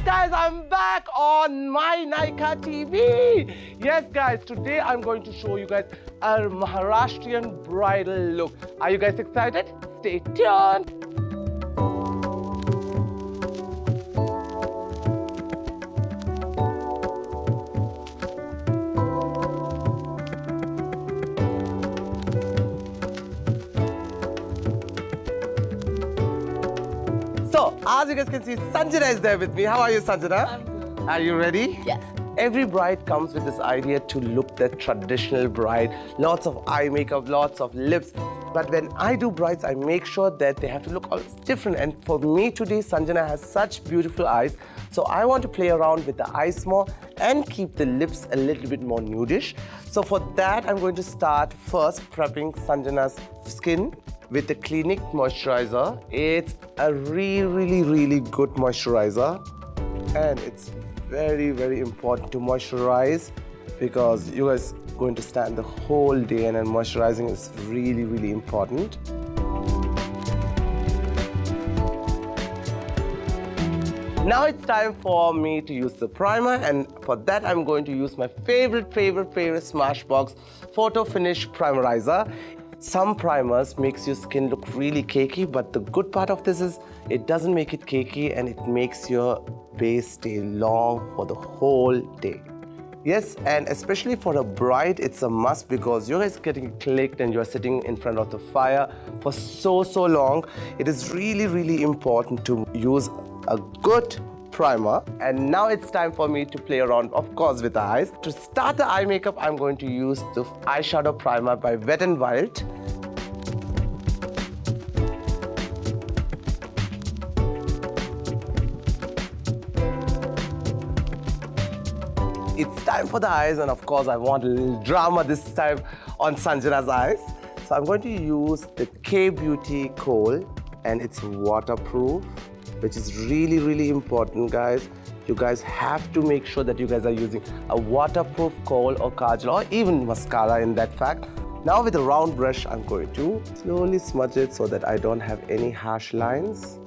guys, I'm back on my Nika TV. Yes guys, today I'm going to show you guys our Maharashtrian bridal look. Are you guys excited? Stay tuned. So, as you guys can see, Sanjana is there with me. How are you, Sanjana? I'm good. Are you ready? Yes. Every bride comes with this idea to look the traditional bride. Lots of eye makeup, lots of lips. But when I do brides, I make sure that they have to look all different. And for me today, Sanjana has such beautiful eyes. So I want to play around with the eyes more and keep the lips a little bit more nudish. So for that, I'm going to start first prepping Sanjana's skin with the Clinique moisturizer. It's a really good moisturizer, and it's very important to moisturize because you guys are going to stand the whole day, and then moisturizing is really important. Now it's time for me to use the primer, and for that I'm going to use my favorite Smashbox Photo Finish Primerizer. Some primers makes your skin look really cakey, but the good part of this is it doesn't make it cakey and it makes your base stay long for the whole day. Yes, and especially for a bride, it's a must because you guys are getting clicked and you're sitting in front of the fire for so long. It is really important to use a good primer. And now it's time for me to play around, of course, with the eyes. To start the eye makeup, I'm going to use the eyeshadow primer by Wet n Wild. It's time for the eyes, and of course, I want a little drama this time on Sanjana's eyes. So I'm going to use the K-Beauty Kohl, and it's waterproof, which is really important, guys. You guys have to make sure that you guys are using a waterproof kohl or kajal or even mascara in that fact. Now with a round brush, I'm going to slowly smudge it so that I don't have any harsh lines.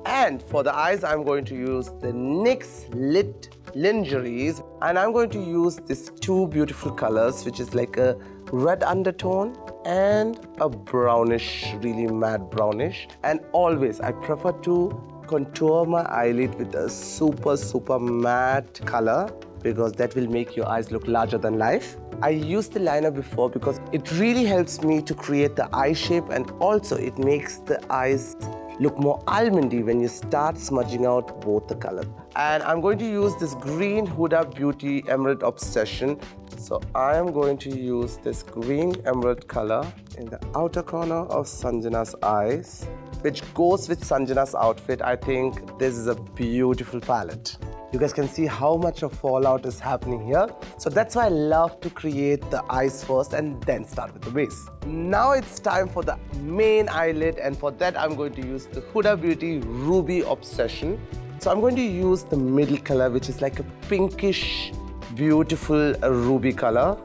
And for the eyes, I'm going to use the NYX Lit Lingeries, and I'm going to use these two beautiful colors, which is like a red undertone and a brownish, really matte brownish. And always I prefer to contour my eyelid with a super matte color because that will make your eyes look larger than life. I used the liner before because it really helps me to create the eye shape, and also it makes the eyes look more almondy when you start smudging out both the colors. And I'm going to use this green Huda Beauty Emerald Obsession. So I am going to use this green emerald color in the outer corner of Sanjana's eyes, which goes with Sanjana's outfit. I think this is a beautiful palette. You guys can see how much of fallout is happening here. So that's why I love to create the eyes first and then start with the base. Now it's time for the main eyelid, and for that I'm going to use the Huda Beauty Ruby Obsession. So I'm going to use the middle color, which is like a pinkish, beautiful ruby color.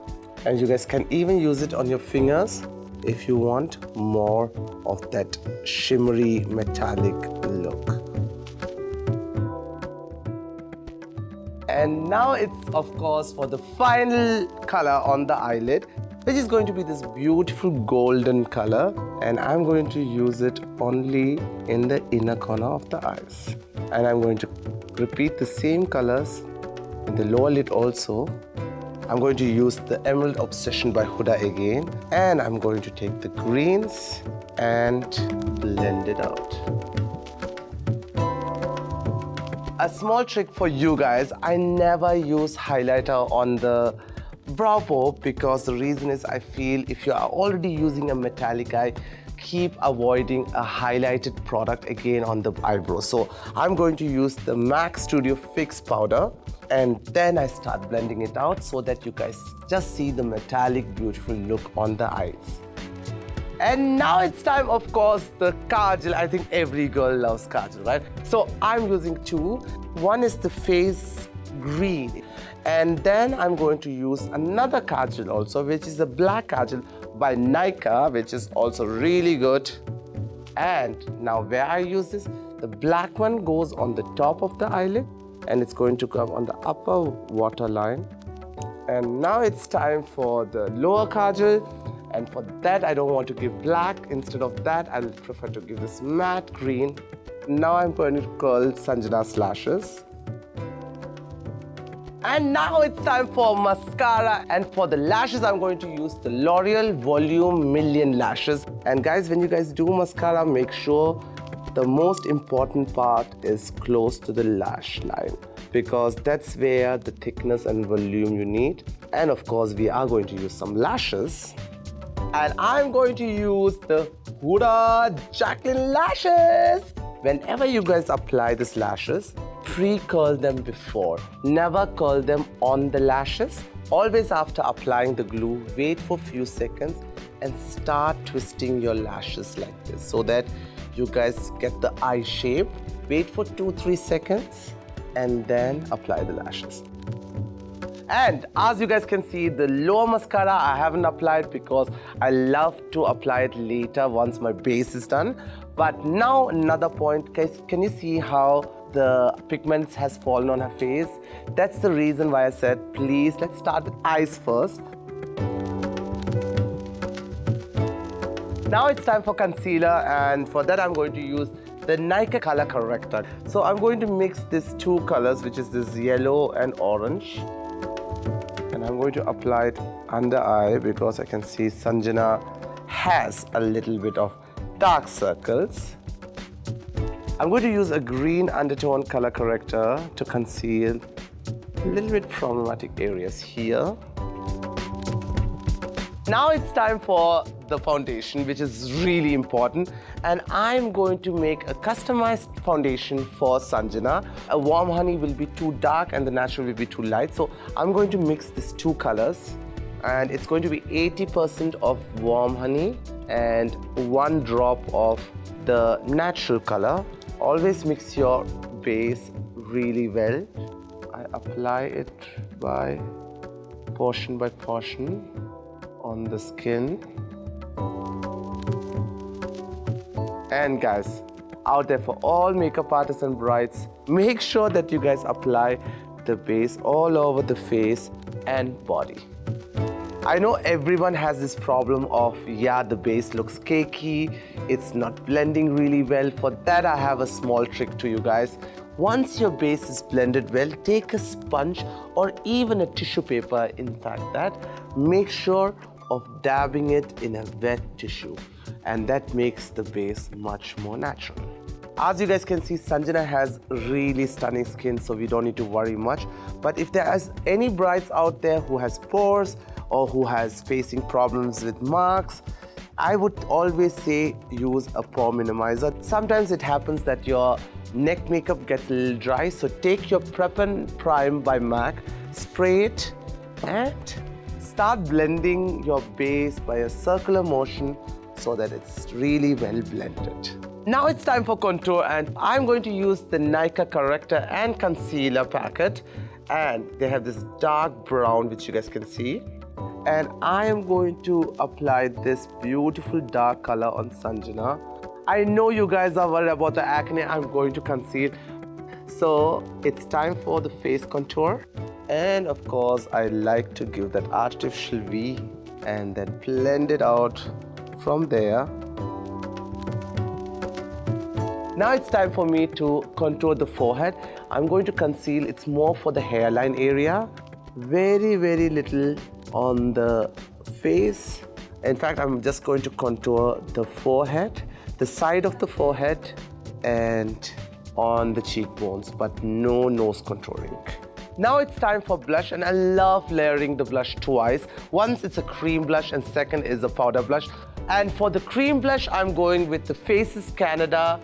And you guys can even use it on your fingers if you want more of that shimmery metallic look. And now it's, of course, for the final color on the eyelid, which is going to be this beautiful golden color. And I'm going to use it only in the inner corner of the eyes. And I'm going to repeat the same colors in the lower lid also. I'm going to use the Emerald Obsession by Huda again. And I'm going to take the greens and blend it out. A small trick for you guys, I never use highlighter on the brow bone because the reason is I feel if you are already using a metallic eye, keep avoiding a highlighted product again on the eyebrow. So I'm going to use the MAC Studio Fix powder, and then I start blending it out so that you guys just see the metallic beautiful look on the eyes. And now it's time, of course, the kajal. I think every girl loves kajal, right? So I'm using two. One is the Face Green. And then I'm going to use another kajal also, which is the black kajal by Nika, which is also really good. And now where I use this? The black one goes on the top of the eyelid and it's going to come on the upper waterline. And now it's time for the lower kajal. And for that, I don't want to give black. Instead of that, I'll prefer to give this matte green. Now I'm going to curl Sanjana's lashes. And now it's time for mascara. And for the lashes, I'm going to use the L'Oreal Volume Million Lashes. And guys, when you guys do mascara, make sure the most important part is close to the lash line, because that's where the thickness and volume you need. And of course, we are going to use some lashes. And I'm going to use the Huda Jacqueline lashes. Whenever you guys apply these lashes, pre-curl them before. Never curl them on the lashes. Always after applying the glue, wait for a few seconds and start twisting your lashes like this so that you guys get the eye shape. Wait for 2-3 seconds and then apply the lashes. And as you guys can see, the lower mascara I haven't applied because I love to apply it later once my base is done. But now another point, guys, can you see how the pigments has fallen on her face? That's the reason why I said, please, let's start with eyes first. Now it's time for concealer, and for that I'm going to use the Nykaa color corrector. So I'm going to mix these two colors, which is this yellow and orange. And I'm going to apply it under eye because I can see Sanjana has a little bit of dark circles. I'm going to use a green undertone color corrector to conceal a little bit problematic areas here. Now it's time for the foundation, which is really important. And I'm going to make a customized foundation for Sanjana. A warm honey will be too dark and the natural will be too light. So I'm going to mix these two colors. And it's going to be 80% of warm honey and 1 drop of the natural color. Always mix your base really well. I apply it by portion on the skin. And guys, out there for all makeup artists and brides, make sure that you guys apply the base all over the face and body. I know everyone has this problem of, yeah, the base looks cakey, it's not blending really well. For that, I have a small trick to you guys. Once your base is blended well, take a sponge or even a tissue paper, in fact that, make sure of dabbing it in a wet tissue, and that makes the base much more natural. As you guys can see, Sanjana has really stunning skin, so we don't need to worry much. But if there is any brides out there who has pores or who has facing problems with marks, I would always say use a pore minimizer. Sometimes it happens that your neck makeup gets a little dry, so take your Prep and Prime by MAC, spray it and start blending your base by a circular motion so that it's really well blended. Now it's time for contour, and I'm going to use the Nykaa corrector and concealer packet, and they have this dark brown which you guys can see, and I am going to apply this beautiful dark color on Sanjana. I know you guys are worried about the acne. I'm going to conceal, so it's time for the face contour. And of course, I like to give that artificial V and then blend it out from there. Now it's time for me to contour the forehead. I'm going to conceal, it's more for the hairline area. Very, very little on the face. In fact, I'm just going to contour the forehead, the side of the forehead, and on the cheekbones, but no nose contouring. Now it's time for blush, and I love layering the blush twice. Once it's a cream blush and second is a powder blush. And for the cream blush, I'm going with the Faces Canada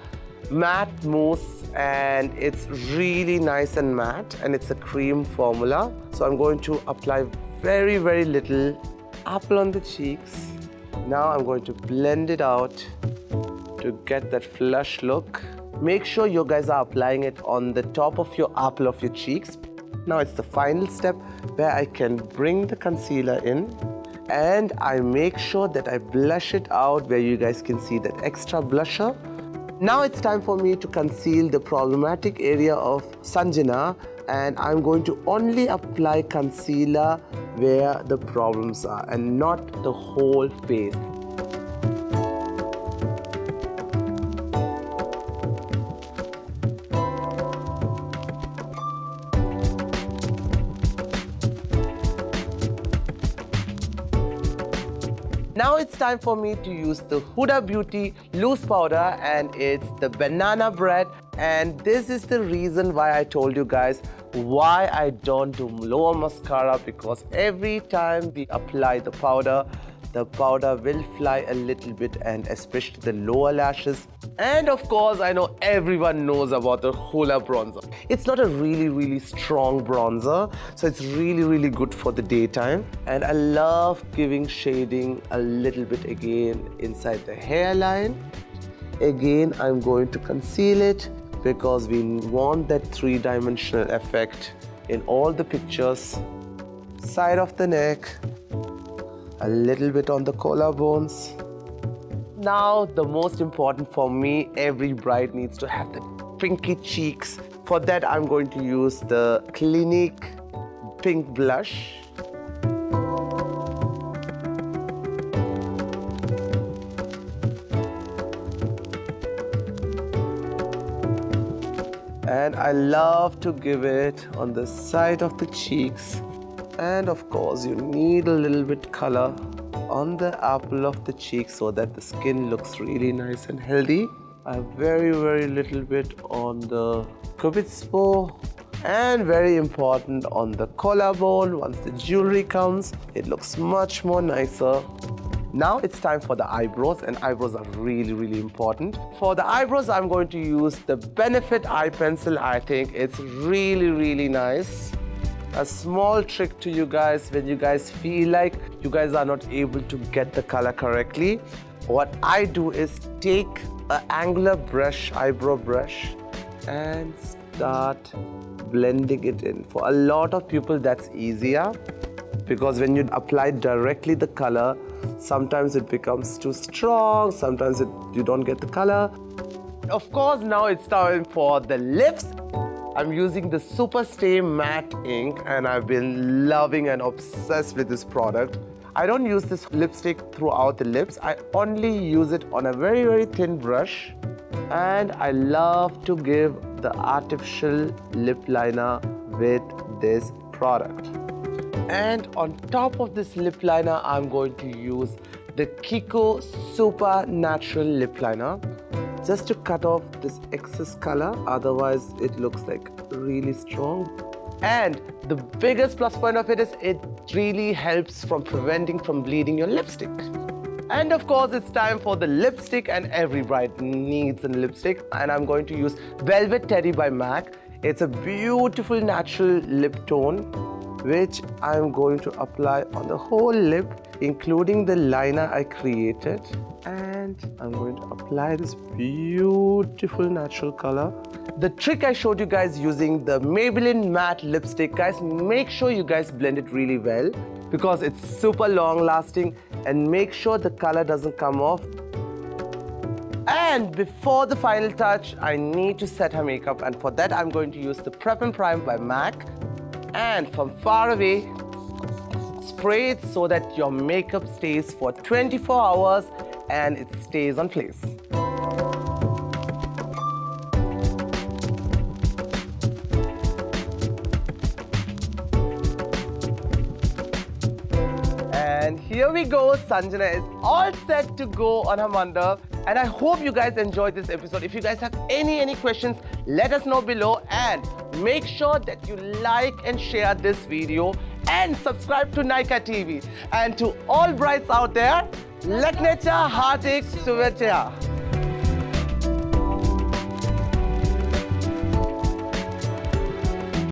Matte Mousse, and it's really nice and matte, and it's a cream formula. So I'm going to apply very, very little apple on the cheeks. Now I'm going to blend it out to get that flush look. Make sure you guys are applying it on the top of your apple of your cheeks. Now it's the final step where I can bring the concealer in, and I make sure that I blush it out where you guys can see that extra blusher. Now it's time for me to conceal the problematic area of Sanjana, and I'm going to only apply concealer where the problems are and not the whole face. Now it's time for me to use the Huda Beauty loose powder, and it's the banana bread. And this is the reason why I told you guys why I don't do lower mascara, because every time we apply the powder will fly a little bit, and especially the lower lashes. And of course, I know everyone knows about the Hoola bronzer. It's not a really strong bronzer, so it's really good for the daytime. And I love giving shading a little bit again inside the hairline. Again, I'm going to conceal it because we want that three-dimensional effect in all the pictures. Side of the neck, a little bit on the collarbones. Now, the most important for me, every bride needs to have the pinky cheeks. For that, I'm going to use the Clinique Pink Blush. And I love to give it on the side of the cheeks. And of course, you need a little bit color on the apple of the cheek so that the skin looks really nice and healthy. A very little bit on the cupid's bow, and very important on the collarbone. Once the jewelry comes, it looks much more nicer. Now it's time for the eyebrows, and eyebrows are really important. For the eyebrows, I'm going to use the Benefit eye pencil. I think it's really nice. A small trick to you guys, when you guys feel like you guys are not able to get the color correctly, what I do is take an angular brush, eyebrow brush, and start blending it in. For a lot of people, that's easier, because when you apply directly the color, sometimes it becomes too strong, sometimes you don't get the color. Of course, now it's time for the lips. I'm using the Super Stay Matte ink, and I've been loving and obsessed with this product. I don't use this lipstick throughout the lips. I only use it on a very thin brush. And I love to give the artificial lip liner with this product. And on top of this lip liner, I'm going to use the Kiko Super Natural Lip Liner, just to cut off this excess color, otherwise it looks like really strong. And the biggest plus point of it is it really helps from preventing from bleeding your lipstick. And of course, it's time for the lipstick, and every bride needs a lipstick. And I'm going to use Velvet Teddy by MAC. It's a beautiful natural lip tone, which I'm going to apply on the whole lip, including the liner I created. And I'm going to apply this beautiful natural color. The trick I showed you guys using the Maybelline matte lipstick, guys, make sure you guys blend it really well, because it's super long lasting, and make sure the color doesn't come off. And before the final touch, I need to set her makeup, and for that I'm going to use the Prep and Prime by MAC. And from far away, spray it so that your makeup stays for 24 hours and it stays on place. And here we go, Sanjana is all set to go on her mandap. And I hope you guys enjoyed this episode. If you guys have any questions, let us know below, and make sure that you like and share this video and subscribe to Nykaa TV. And to all brides out there, Laknecha Hardik Shubhechya.